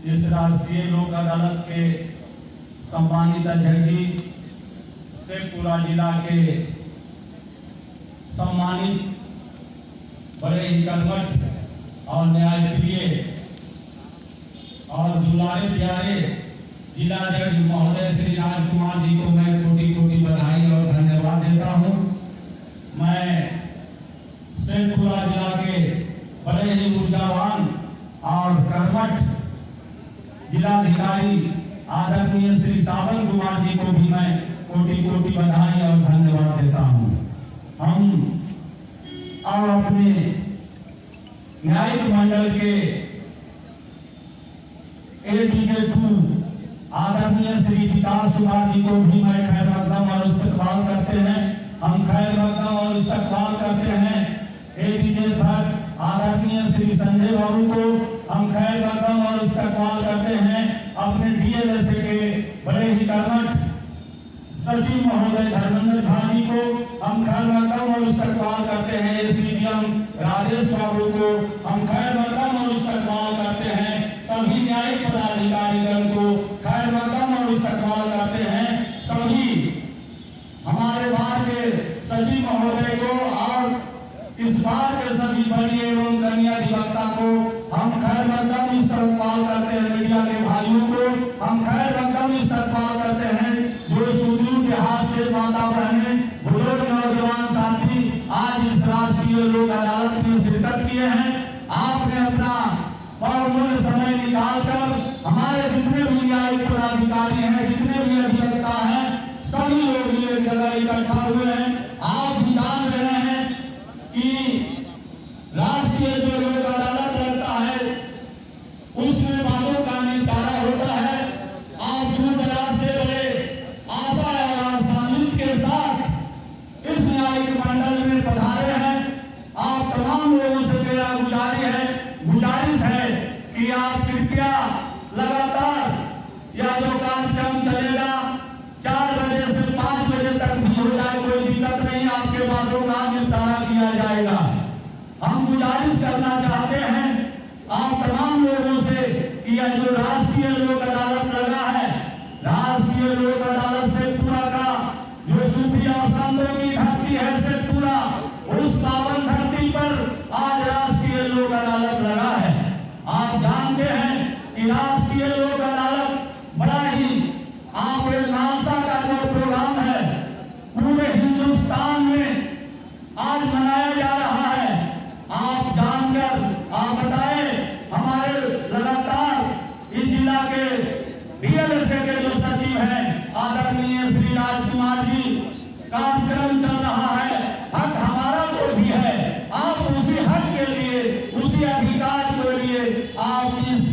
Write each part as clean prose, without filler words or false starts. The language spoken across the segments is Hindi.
इस राष्ट्रीय लोक अदालत के सम्मानित अध्यक्ष जी, शेखपुरा जिला के सम्मानित बड़े ही कर्मठ और न्यायप्रिय और दुलारे प्यारे जिला जज महोदय श्री राजकुमार जी को मैं कोटि कोटि बधाई और धन्यवाद देता हूं। मैं शेखपुरा जिला के बड़े ही ऊर्जावान और कर्मठ जिलाधिकारी आदरणीय श्री सावन कुमार जी को भी मैं कोटि कोटि बधाई और धन्यवाद देता हूं। हम और अपने न्यायिक मंडल के ADJ2 आदरणीय श्री विकास कुमार जी को भी मैं खैर मकदम और इस्तकबाल करते हैं। हम खैर मकदम और इस्तकबाल करते हैं। ADJ3 आदरणीय श्री संजय बाबू को हम खैर मकदम और इस्तकबाल करते हैं। अपने DLSA के बड़े ही कर्मठ सचिव महोदय धर्मेंद्र झा जी को हम खैर मकदम और इस्तकबाल करते हैं। SDM राजेश बाबू को हम खैर मकदम और इस्तकबाल करते हैं। सभी न्यायिक पदाधिकारीगण को खैर मकदम और इस्तकबाल करते हैं। सभी हमारे बार के सचिव महोदय को और इस बार के सभी बड़ी एवं कन्या अधिवक्ता को हम खैर मकदम इस्तकबाल करते हैं। मीडिया के भाइयों को हम खैर मकदम इस्तकबाल करते हैं। जो सुदूर देहात से माता बहनें, बुजुर्ग नौजवान साथी आज इस राष्ट्रीय लोक अदालत में शिरकत किए हैं। आपने अपना बहुमूल्य समय निकालकर हमारे जितने भी न्यायिक पदाधिकारी हैं, जितने भी अधिवक्ता हैं, सभी लोग एक जगह इकट्ठा हुए हैं। आप भी जान रहे हैं कि राष्ट्रीय जो लोक अदालत रहता है उसमें वादों का निपटारा होता है। आप दूर दराज से बड़े आशा और आशान्वित के साथ इस न्यायिक मंडल में पधारे हैं। आप तमाम लोगों से मेरा गुजारिश है कि आप कृपया लगातार यह जो कार्यक्रम चलेगा 4 बजे से 5 बजे तक भी हो जाए, कोई दिक्कत नहीं, आपके बातों का निपटारा किया जाएगा। हम गुजारिश करना चाहते हैं आप तमाम लोगों से कि यह जो राष्ट्रीय लोक अदालत लगा है, राष्ट्रीय लोक अदालत शेखपुरा का जो सूफी और संतों की धरती है शेखपुरा, उस पावन धरती पर आज राष्ट्रीय लोक अदालत लगा है। आप जानते हैं कि राष्ट्रीय लोक अदालत बड़ा ही आपके नालसा का जो प्रोग्राम है पूरे हिंदुस्तान में आज मनाया जा रहा है। आप जानकर आप बताएं, हमारे लगातार इस जिला के DLSA के जो सचिव हैं आदरणीय श्री राजकुमार जी, कार्यक्रम चल रहा है। हक हमारा तो भी है, आप उसी हक के लिए, उसी अधिकार के लिए आप इस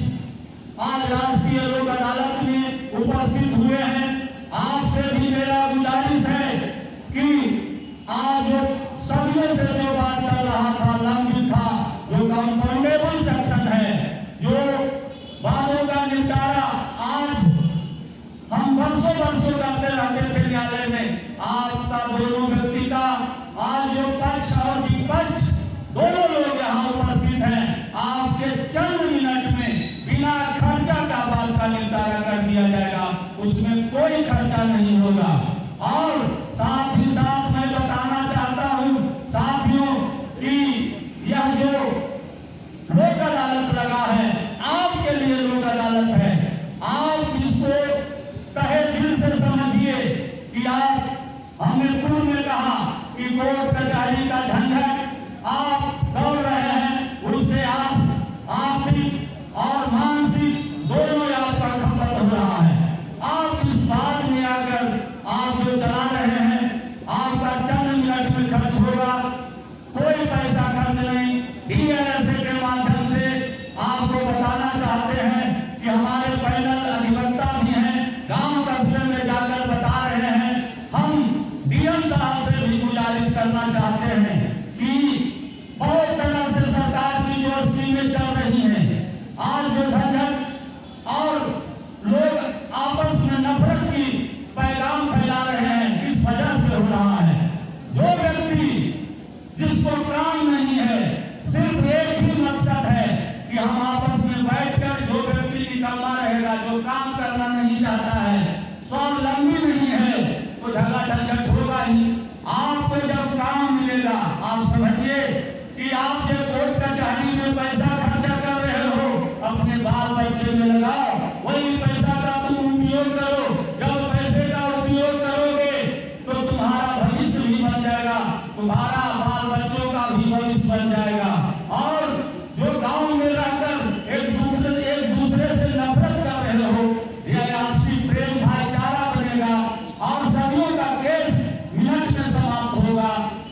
आज राष्ट्रीय लोक अदालत में उपस्थित हुए हैं। आपसे भी मेरा गुजारिश है कि आज जो सदियों से जो बात चल रहा था, लंबित था, जो कंपाउंडेबल सेक्शन है, जो वादों का निपटारा आज हम वर्षों करते रहते थे न्यायालय में, आपका दोनों व्यक्ति का आज जो पक्ष और विपक्ष दोनों लोग यहाँ उपस्थित हैं, आपके चंद मिनट में बिना खर्चा का बात का निपटारा कर दिया जाएगा। उस निकम्मा रहेगा, जो काम करना नहीं चाहता है, स्वावलंबी नहीं है, तो झगड़ा झंझट होगा ही। आपको जब काम मिलेगा, आप समझिए कि आप जो कोर्ट कचहरी में पैसा खर्चा कर रहे हो, अपने बाल बच्चे में लगाओ, वही पैसा का तुम उपयोग करो। जब पैसे का उपयोग करोगे तो तुम्हारा भविष्य भी बन जाएगा, तुम्हारा बाल बच्चों का भी भविष्य बन जाएगा। और जो गांव में रहकर एक दूसरे से नफरत कर रहे हो, यह आपसी प्रेम भाईचारा बनेगा और सदियों का केस मिनट में समाप्त होगा।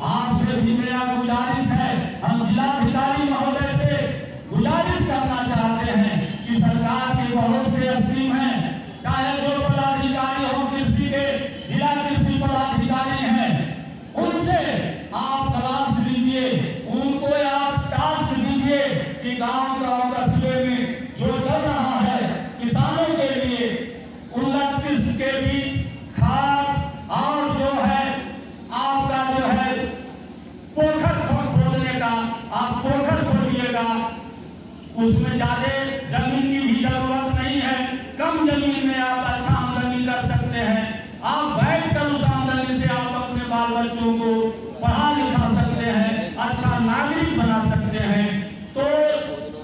आपसे भी मेरा गुजारिश है, हम जिलाधिकारी महोदय से गुजारिश करना चाहते हैं कि सरकार के बहुत से स्कीम हैं, चाहे जो पदाधिकारी हो कृषि के, जिला कृषि पदाधिकारी हैं, उनसे आप तलाश लीजिए, उनको आप टास्क दीजिए कि गांव कस्बे में जो चल रहा है किसानों के लिए उन्नत किस्म के बीज, खाद और जो है आपका जो है पोखर खोदने का, आप पोखर खोदिएगा, उसमें ज्यादा जमीन की भी जरूरत नहीं है, कम जमीन में आप अच्छा आमदनी कर सकते हैं। आप बैठकर उस आमदनी से आप अपने बाल बच्चों को पढ़ा लिखा सकते हैं, अच्छा नागरिक बना सकते हैं। तो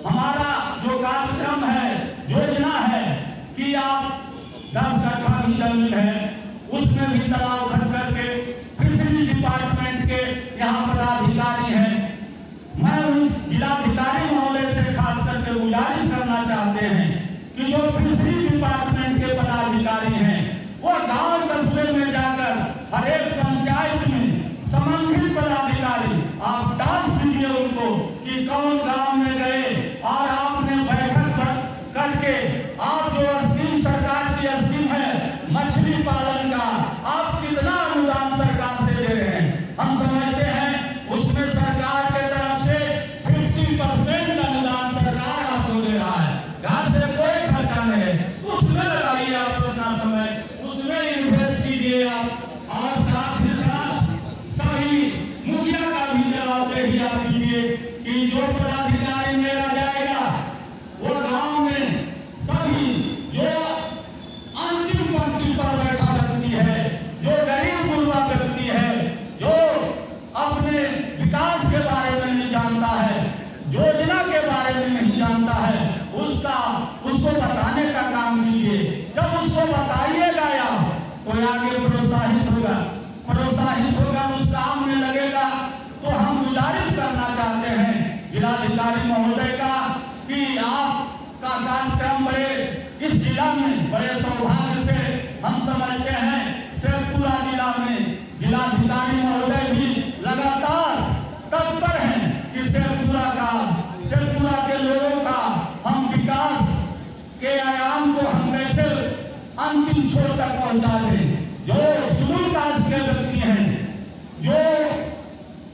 हमारा जो कार्यक्रम है, योजना है कि आप 10 कट्ठा भी जमीन है, उसमें भी तालाब खन करके फिशरी डिपार्टमेंट के यहाँ पदाधिकारी हैं, मैं उस जिलाधिकारी महोदय से खास करके गुजारिश करना चाहते हैं कि जो फिशरी डिपार्टमेंट के पदाधिकारी हैं, वो गांव कस्बे में जाकर हर एक पंचायत में संबंधित पदाधिकारी आप टास्क दीजिए उनको कि कौन गांव में गए और आपने बैठक करके आप जो स्कीम सरकार की स्कीम है मछली पालन का, आप कितना अनुदान सरकार से दे रहे हैं। हम समझते हैं उसमें सरकार के तरफ से 50% अनुदान सरकार आपको दे रहा है, घर से कोई खर्चा नहीं है, उसमें लगाइए आप अपना समय, उसमें इन्वेस्ट कीजिए आप। और साथ ही साथ सभी मुखिया का भी जवाबदेही आप दीजिए कि जो पदाधिकारी मेरा जाएगा वो गांव में सभी जो अंतिम पंक्ति पर बैठा व्यक्ति है, जो गरीब गुरबा व्यक्ति है, जो अपने विकास के बारे में नहीं जानता है, योजना के बारे में नहीं जानता है, उसको बताने का काम कीजिए। जब उसको बताइएगा या तो आगे प्रोत्साहित होगा, उस काम में लगेगा। तो हम गुजारिश करना चाहते हैं जिलाधिकारी महोदय का कि आपका कार्यक्रम बड़े इस जिला में बड़े सौभाग्य से हम समझते हैं। शेखपुरा जिला में जिलाधिकारी महोदय भी लगातार तत्पर हैं कि शेखपुरा के लोगों का हम विकास के आयाम को हम कैसे अंतिम छोर तक पहुंचा दें। जो शेड्यूल कास्ट के व्यक्ति हैं, जो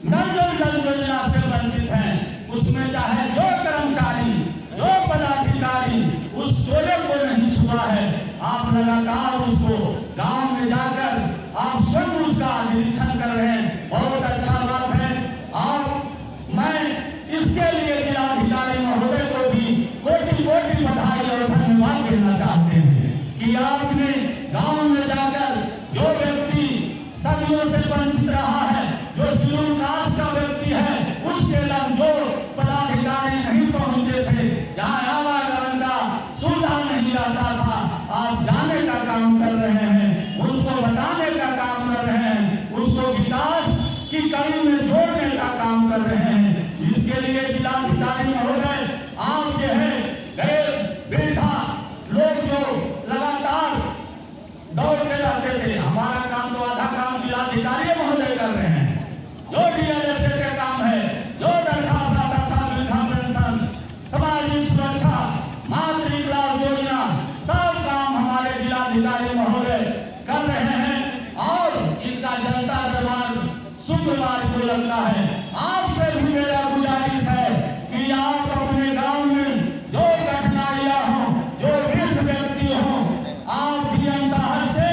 नल जल योजना से वंचित हैं, उसमें चाहे जो कर्मचारी, जो पदाधिकारी उस शोले को नहीं छुआ है, आप लगातार उसको गांव में जाकर आप स्वयं उसका निरीक्षण कर रहे हैं, बहुत अच्छा बात है। और मैं इसके लिए जिलाधिकारी महोदय को भी कोटि कोटि बधाई और धन्यवाद देना चाहते हैं कि आपने गांव में जाकर जो व्यक्ति सदियों से वंचित रहा है, जो शेड्यूल कास्ट का व्यक्ति है, उसके लग जो पदाधिकारी नहीं पहुंचे थे, जहाँ आवागमन का सुविधा नहीं रहता था, आप जाने का काम कर रहे हैं, उसको बताने का काम कर रहे हैं, उसको विकास की कड़ी में जोड़ने का काम कर रहे हैं। इसके लिए जिलाधिकारी महोदय आप जो है गैर वृद्धा लोग जो लगातार दौड़ते रहते थे, हमारा काम तो आधा काम जिलाधिकारी महोदय कर रहे हैं। जो डीएलएसए का काम है, जो दरखास्त आता था, वृद्धा पेंशन, सामाजिक सुरक्षा, मातृ लाभ योजना, सब काम हमारे जिलाधिकारी महोदय कर रहे हैं। और इनका जनता दरबार शुक्रवार को लगता है। आपसे भी मेरा गुजारिश है कि आप अपने गांव में जो कठिनाइयां हों, जो वृद्ध व्यक्ति हों, आप डीएम साहब से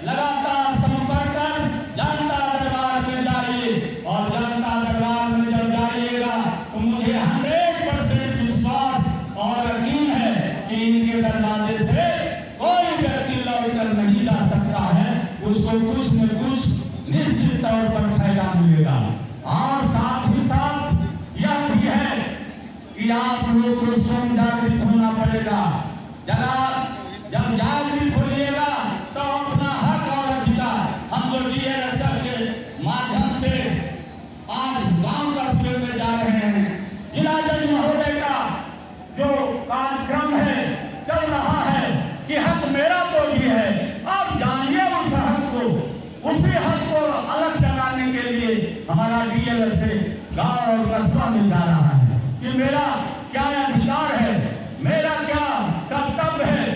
लगातार संपर्क कर जनता दरबार में जाइए। और जनता दरबार में जब जाइएगा तो मुझे 100% विश्वास और यकीन है कि कि इनके दरवाजे से कोई व्यक्ति लौटकर नहीं जा सकता है, उसको कुछ न कुछ निश्चित तौर पर फायदा मिलेगा। और साथ ही साथ यह भी है कि आप लोग को स्वयं जागृत होना पड़ेगा। जब जागृत होइएगा तो अपना हक और अधिकार हम लोग डीएलएसएफ के माध्यम से आज गांव कस्बे में जा रहे हैं। जिला जज महोदय का जो कार्यक्रम है चल रहा है कि हक मेरा तो भी है, आप जानिए उस हक को, उसी हक को अलग जगाने के लिए हमारा डीएलएस से गांव और कस्बा में जा रहा है कि मेरा क्या अधिकार है, मेरा क्या कर्तव्य है,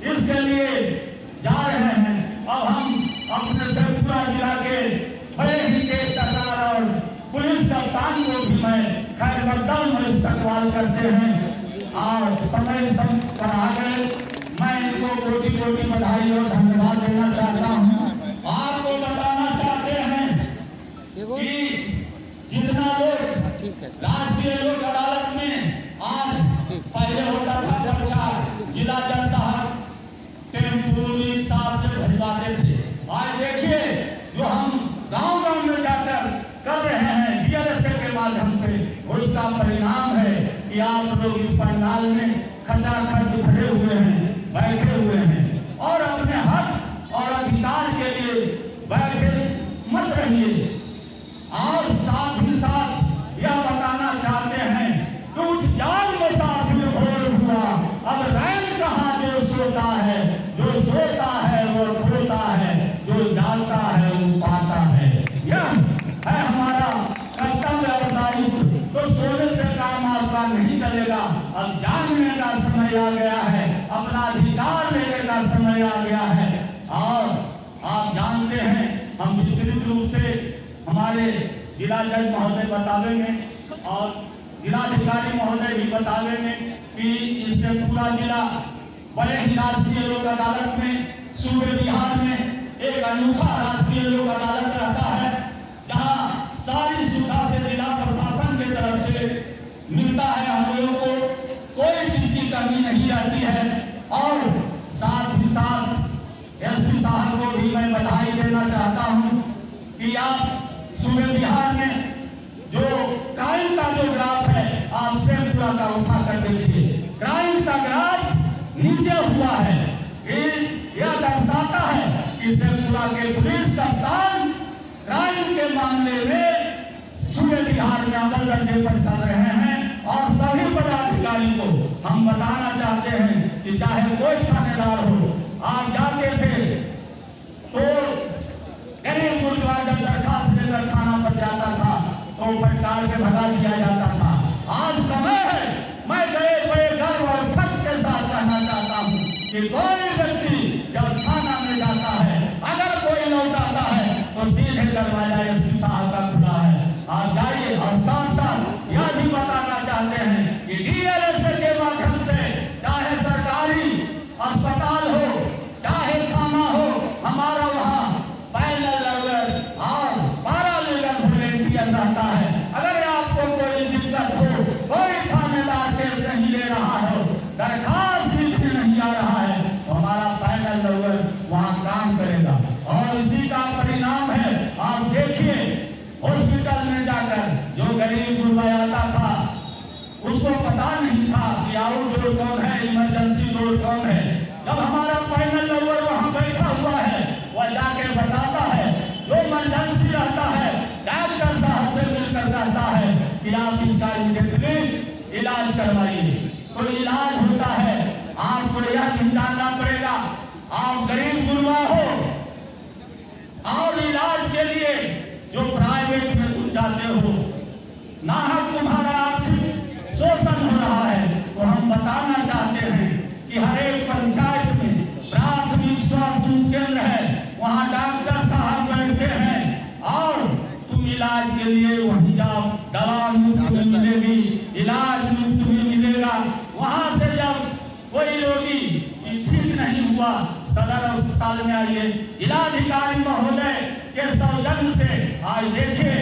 इसके लिए जा रहे हैं। अब हम अपने शेखपुरा जिला के बड़े ही तेज तकरार और पुलिस कप्तान को भी मैं खैर मकदम में इस्तकबाल करते हैं। और समय पर आ गए, मैं इनको कोटि कोटि बधाई और धन्यवाद देना चाहता हूँ। आपको बताना चाहते हैं कि जितना लोग राष्ट्रीय लोक अदालत में आज पहले होता था प्रचार, जिला जज साहब टेम्पू रिक्शा से भिजवाते थे। आज देखिए जो हम गांव गांव में जाकर कर रहे हैं डीएलएसए के माध्यम से, उसका परिणाम है कि आप लोग इस पंडाल में खचाखच भरे हुए हैं, बैठे हुए हैं और अपने हक और अधिकार के लिए बैठे मत रहिए। और साथ ही साथ यह बताना चाहते हैं कि उस जाल में साथ में भोर हुआ, अब रैन कहाँ जो सोता है, जो सोता है वो खोता है, जो जागता है वो पाता है। यह है हमारा कर्तव्य और दायित्व। तो सोने से काम आपका नहीं चलेगा, अब जागने का समय आ गया है, अपना अधिकार लेने का समय आ गया है। और आप जानते हैं हम विस्तृत रूप से हमारे जिला जज महोदय बतावेंगे और जिलाधिकारी महोदय भी बतावेंगे कि इससे पूरा जिला बड़े ही राष्ट्रीय लोक अदालत में सूबे बिहार में एक अनूठा राष्ट्रीय लोक अदालत रहता है, जहां सारी सुविधा से जिला प्रशासन की तरफ से मिलता है। हम लोगों को कोई चीज की कमी नहीं रहती है। और साथ ही साथ एसपी साहब को भी मैं बधाई देना चाहता हूं कि आप सूबे बिहार में जो क्राइम का जो ग्राफ है आप शेखपुरा का उठा कर देखिए, क्राइम का ग्राफ नीचे हुआ है। यह दर्शाता है कि शेखपुरा के पुलिस कप्तान क्राइम के मामले में सूबे बिहार में अव्वल दर्जे पर चल रहे हैं। और सभी पदाधिकारी को हम बताना चाहते हैं कि चाहे कोई थानेदार हो, आप जाते थे तो गरीब गुरुद्वारा जब दरखास्त लेकर थाना पर जाता था तो फटकार के भगा दिया जाता था। आज समय है, मैं बड़े गर्व और फख्र के साथ कहना चाहता हूँ कि कोई व्यक्ति जब थाना में जाता है, अगर कोई लौटाता है तो सीधे दरवाजा एसपी साहब का खुला है, आप जाइए। और साथ साथ यह भी बताना चाहते हैं कि डीएलएसए के माध्यम से चाहे सरकारी अस्पताल हो चाहे थाना हो, हमारा वहाँ पैनल लेवल और पैरालीगल वॉलंटियर रहता है। अगर आपको कोई दिक्कत हो, कोई थानेदार केस नहीं ले रहा हो, दरखास्त लिखने नहीं आ रहा है, तो हमारा पैनल लेवल वहाँ काम करेगा। और इसी का परिणाम है, आप देखिए हॉस्पिटल में जाकर जो गरीब गुरबा आता था उसको पता नहीं था कि आउटडोर कौन है, इमरजेंसी डोर कौन है। जब हमारा पैनल लेवल वहाँ बैठा हुआ है, वह जाके बताता है, जो इमरजेंसी रहता है डॉक्टर साहब से मिलकर कहता है कि आप इसका इमीडिएटली इलाज करवाइए। तो इलाज होता है। आपको यह नहीं जानना पड़ेगा आप गरीब गुरबा हो और इलाज के लिए जो प्राइवेट में तुम जाते हो, नाहक तुम्हारा आर्थिक शोषण हो रहा है। तो हम बताना चाहते हैं कि हर एक पंचायत में प्राथमिक स्वास्थ्य केंद्र है, वहाँ डॉक्टर साहब बैठते हैं और तुम इलाज के लिए वहीं जाओ, दवा मुफ्त में मिलेगी, इलाज मुफ्त में मिलेगा। वहाँ से जब कोई रोगी ठीक नहीं हुआ सदर अस्पताल में आइए। जिलाधिकारी महोदय के सौजन्य से आज देखिए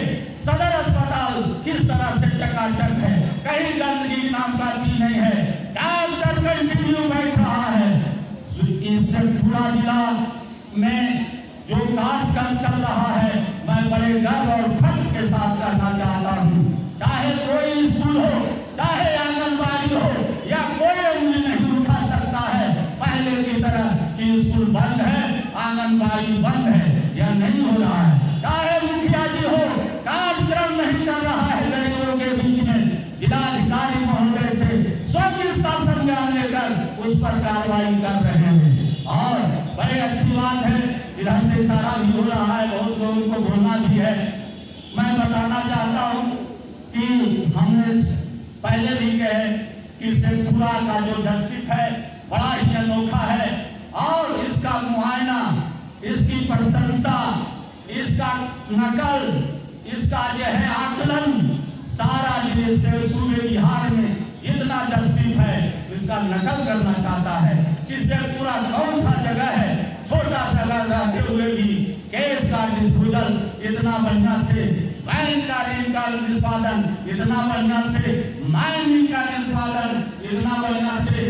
सदर अस्पताल किस तरह से चकाचक है, कहीं गंदगी नाम का चीज नहीं है। डॉक्टर कंटिन्यू बैठा कि शेखपुरा जिला में जो कार्यक्रम चल रहा है, मैं बड़े गर्व और फख्र के साथ कहना चाहता हूँ। चाहे कोई स्कूल हो, चाहे आंगनबाड़ी हो, या कोई उंगली नहीं उठा सकता है पहले की तरह कि स्कूल बंद है, आंगनबाड़ी बंद है, या नहीं हो रहा है। चाहे मुखिया जी हो, कार्यक्रम नहीं कर रहा है गरीबों के बीच में, जिलाधिकारी महोदय से स्वयं इसका संज्ञान लेकर उस पर कार्रवाई कर रहे हैं। और बड़ी अच्छी बात है, इधर से इशारा भी हो रहा है, बहुत लोगों को बोलना भी है। मैं बताना चाहता हूँ कि हमने पहले भी कहे कि शेखपुरा का जो जर्सीफ है बड़ा ही अनोखा है, और इसका मुआयना, इसकी प्रशंसा, इसका नकल, इसका जो है आकलन सारा ये सूबे बिहार में जितना जर्सीफ है इसका नकल करना चाहता है कि शेखपुरा कौन सा जगह है, छोटा जगह रहते हुए भी केस का डिस्पोजल इतना बढ़िया से, बैंक का ऋण का निष्पादन इतना बढ़िया से, माइनिंग का निष्पादन इतना बढ़िया से,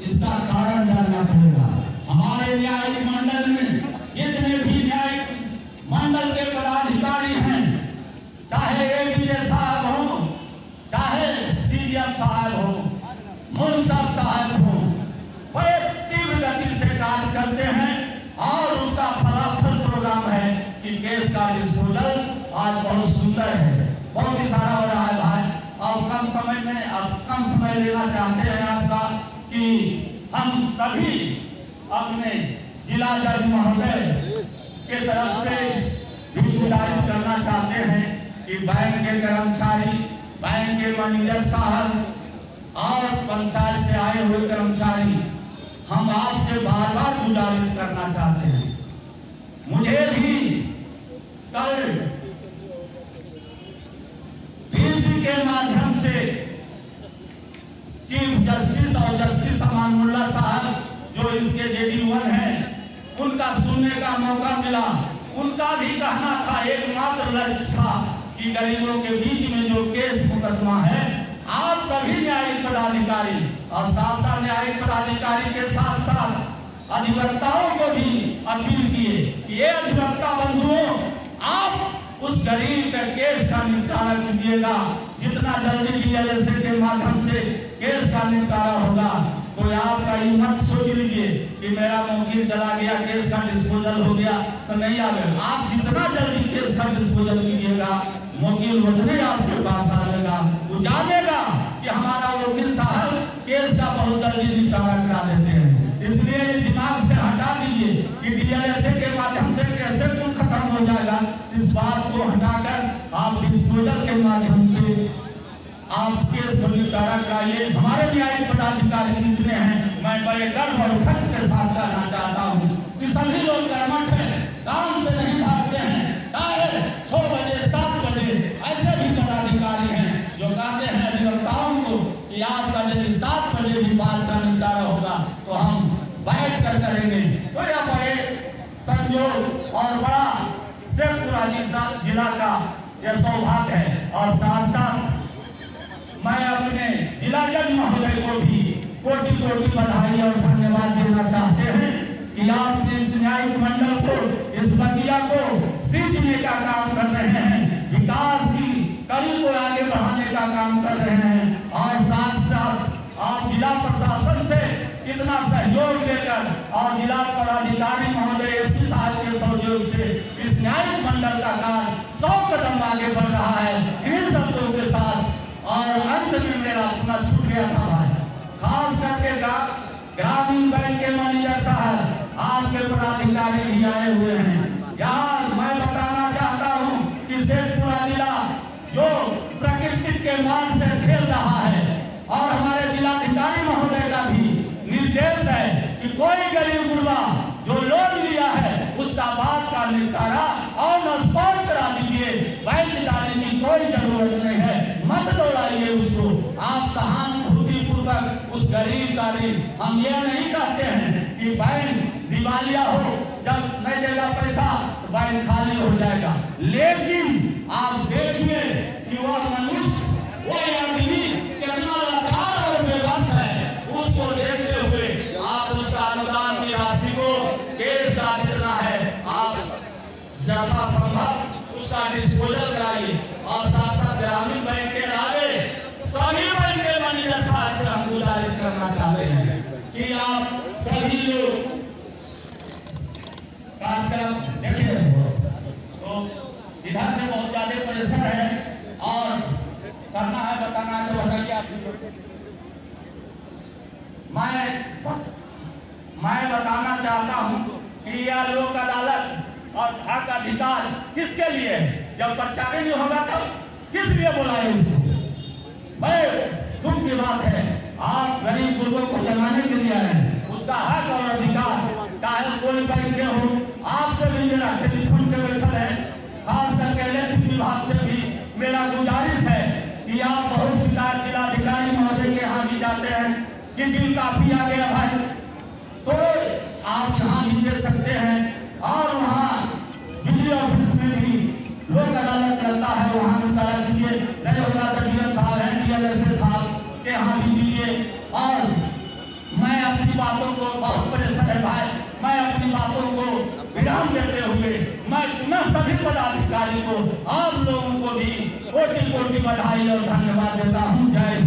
इसका कारण जानना पड़ेगा। हमारे न्यायिक मंडल में जितने भी न्यायिक मंडल के पदाधिकारी हैं, चाहे एडीजे साहब हो, चाहे सीजीएम साहब हो, मुंसब साहब हो, बड़े तीव्र गति से कार्य करते हैं, और उसका फलाफल प्रोग्राम है कि केस का डिस्पोजल आज बहुत सुंदर है, बहुत इशारा हो रहा है भाई। अब कम समय लेना चाहते हैं आपका कि हम सभी अपने जिला जज महोदय के तरफ से भी गुजारिश करना चाहते हैं कि बैंक के कर्मचारी, बैंक के मैनेजर साहब और पंचायत से आए हुए कर्मचारी, हम आपसे बार बार गुजारिश करना चाहते हैं। मुझे भी कल डीसी के माध्यम से चीफ जस्टिस और जस्टिस अमानुल्लाह साहब जो इसके JD1 हैं, उनका सुनने का मौका मिला। उनका भी कहना था, एकमात्र लक्ष्य था कि गरीबों के बीच में जो केस मुकदमा है, आप सभी न्यायिक पदाधिकारी और साथ साथ न्यायिक पदाधिकारी के साथ साथ अधिवक्ताओं को भी अपील किए कि ये अधिवक्ता बंधुओं, आप उस गरीब के केस का निपटारा कीजिएगा। जितना जल्दी DLSA के माध्यम से केस का निपटारा होगा, कोई आपका ये मत सोच लीजिए कि मेरा वकील चला गया, केस का डिस्पोजल हो गया तो नहीं आएगा। आप जितना जल्दी केस का डिस्पोजल कीजिएगा, वकील उतने आपके पास आएगा, वो जानेगा कि हमारा वकील साहब केस का बहुत जल्दी निपटारा करा देते हैं। इसलिए दिमाग से हटा दीजिए कि DLSA के माध्यम से कैसे कुल खत्म हो जाएगा। इस बात को हटाकर आप डिस्पोजल के माध्यम से आप केस को निपटारा कराइए। हमारे न्यायिक पदाधिकारी जितने हैं, मैं बड़े गर्व और फख्र के साथ कहना चाहता हूँ कि सभी लोग कर्मठ हैं, काम से नहीं भागते हैं। चाहे 6 बजे 7 बजे ऐसे भी पदाधिकारी हैं जो कहते हैं अधिवक्ताओं को कि आपका यदि 7 बजे भी बात का निपटारा होगा तो हम बैठ कर करेंगे। तो यह बड़े संयोग और बड़ा शेखपुरा जिला का यह सौभाग्य है। और साथ साथ मैं अपने जिला जज महोदय को भी कोटि कोटि बधाई और धन्यवाद देना चाहते हैं कि आप इस न्यायिक मंडल को, इस बगिया को सींचने का काम कर रहे हैं, विकास की कड़ी को आगे बढ़ाने का काम कर रहे हैं। और साथ साथ आप जिला प्रशासन से इतना सहयोग लेकर और जिला पदाधिकारी महोदय SP साहब के सहयोग से इस न्यायिक मंडल का कार्य 100 कदम आगे बढ़ रहा है। इन शब्दों के साथ और अंत में मेरा अपना छूट गया था भाई, खास करके ग्रामीण बैंक के मैनेजर साहब, आपके पदाधिकारी भी आए हुए हैं। यार मैं बताना चाहता हूँ कि शेखपुरा जिला जो प्रकृति के मान से खेल रहा है, और हमारे जिलाधिकारी महोदय का भी निर्देश है कि कोई गरीब गुरबा जो लोन लिया है उसका बात का निपटारा और स्पॉट करा दीजिए। बैंक जाने की कोई जरूरत नहीं है, मत दौड़ाइए उसको। आप सहानुभूति पूर्वक उस गरीब का ऋण, हम ये नहीं कहते हैं कि बैंक दिवालिया हो, जब नहीं देगा पैसा तो बैंक खाली हो जाएगा, लेकिन आप देखिए कि वह मनुष्य, वह आदमी कितना लाचार और बेबस है, उसको देखते हुए आप उसका अनुदान करना चाहते हैं कि आप सभी लोग कार्यक्रम देखे तो इधर से बहुत ज्यादा प्रेशर है और करना है, बताना है तो बताइए आप। मैं बताना चाहता हूं कि यह लोक अदालत और हक अधिकार किसके लिए है? जब प्रचार नहीं होगा तब किस लिए बुलाए उसको? भाई दुख की बात है, आप गरीब गुरबों को जलाने के लिए आए, उसका हक और अधिकार चाहे कोई बैंक के हो। आपसे भी मेरा टेलीफोन पे बैठल है, खास करके इलेक्ट्रिक विभाग से भी मेरा गुजारिश है कि आप बहुत शिकायत जिलाधिकारी महोदय के यहाँ भी जाते हैं कि बिल काफी आ गया भाई, तो आप यहाँ भी दे सकते हैं। और वहाँ बिजली ऑफिस में भी लोक अदालत चलता है, वहाँ भी करा दीजिए। नहीं होगा तो डीएम साहब हैं, डीएलएसए साहब के यहाँ भी दीजिए। और मैं अपनी बातों को, बहुत प्रेशर है भाई, मैं अपनी बातों को विराम देते हुए मैं पुनः सभी पदाधिकारी को, आप लोगों को भी कोटि कोटि बधाई और धन्यवाद देता हूँ। जय